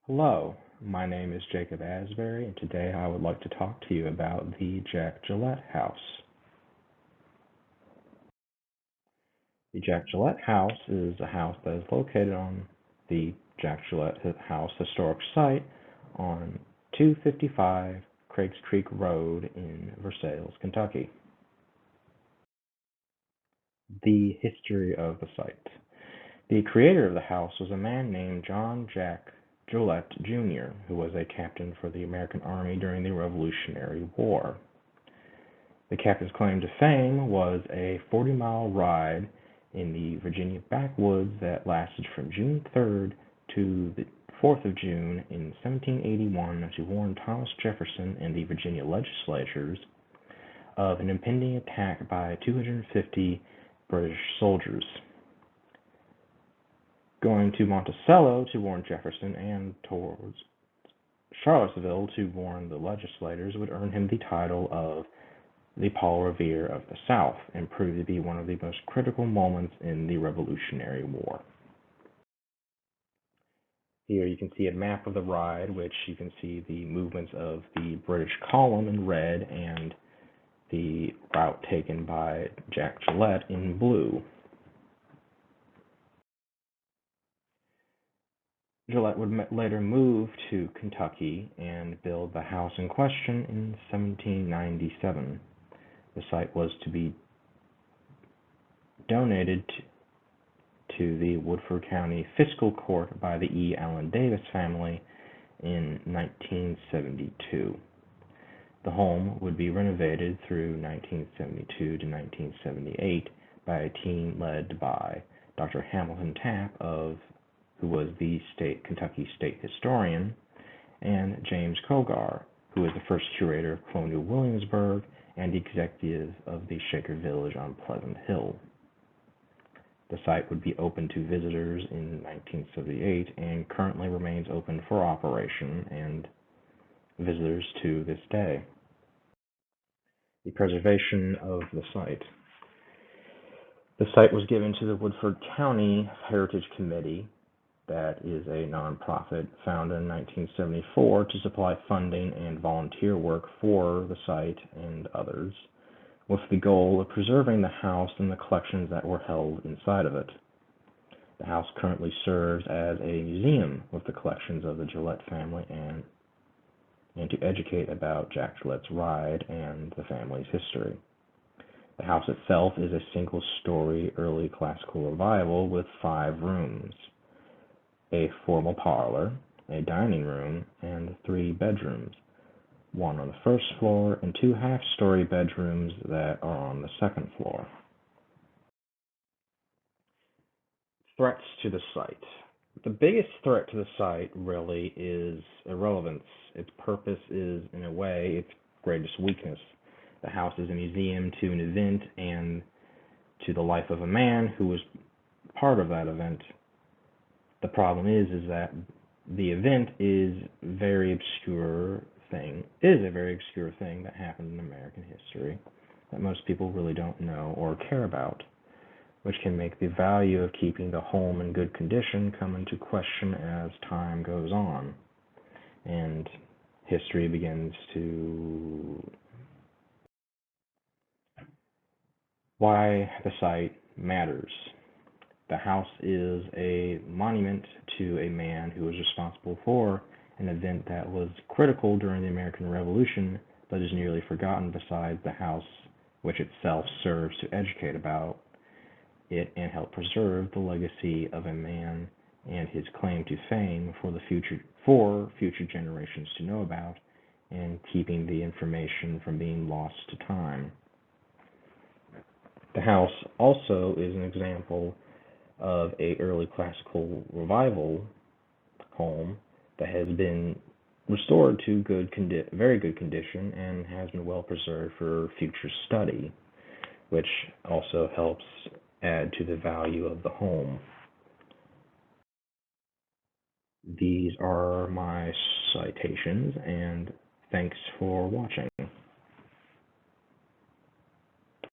Hello, my name is Jacob Asbury, and today I would like to talk to you about the Jack Jouett House. The Jack Jouett House is a house that is located on the Jack Jouett House historic site on 255 Craigs Creek Road in Versailles, Kentucky. The history of the site. The creator of the house was a man named Jack Jouett Jr., who was a captain for the American Army during the Revolutionary War. The captain's claim to fame was a 40-mile ride in the Virginia backwoods that lasted from June 3rd to the 4th of June in 1781 to warn Thomas Jefferson and the Virginia legislatures of an impending attack by 250 British soldiers. Going to Monticello to warn Jefferson and towards Charlottesville to warn the legislators would earn him the title of the Paul Revere of the South and proved to be one of the most critical moments in the Revolutionary War. Here you can see a map of the ride, which you can see the movements of the British column in red and the route taken by Jack Jouett in blue. Jouett would later move to Kentucky and build the house in question in 1797. The site was to be donated to the Woodford County Fiscal Court by the E. Allen Davis family in 1972. The home would be renovated through 1972 to 1978 by a team led by Dr. Hamilton Tapp, who was the Kentucky state historian, and James Cogar, who was the first curator of Colonial Williamsburg and executive of the Shaker Village on Pleasant Hill. The site would be open to visitors in 1978 and currently remains open for operation and visitors to this day. The preservation of the site. The site was given to the Woodford County Heritage Committee, that is a nonprofit founded in 1974 to supply funding and volunteer work for the site and others, with the goal of preserving the house and the collections that were held inside of it. The house currently serves as a museum with the collections of the Jouett family and to educate about Jack Jouett's ride and the family's history. The house itself is a single-story early classical revival with 5 rooms, a formal parlor, a dining room, and 3 bedrooms, 1 on the first floor and 2 half-story bedrooms that are on the second floor. Threats to the site. The biggest threat to the site really is irrelevance. Its purpose is, in a way, its greatest weakness. The house is a museum to an event and to the life of a man who was part of that event. The problem is that the event is a very obscure thing that happened in American history that most people really don't know or care about, which can make the value of keeping the home in good condition come into question as time goes on and history begins to. Why the site matters. The house is a monument to a man who was responsible for an event that was critical during the American Revolution, but is nearly forgotten besides the house, which itself serves to educate about it and help preserve the legacy of a man and his claim to fame for future generations to know about, and keeping the information from being lost to time. The house also is an example of a early classical revival home that has been restored to very good condition and has been well preserved for future study, which also helps add to the value of the home. These are my citations, and thanks for watching.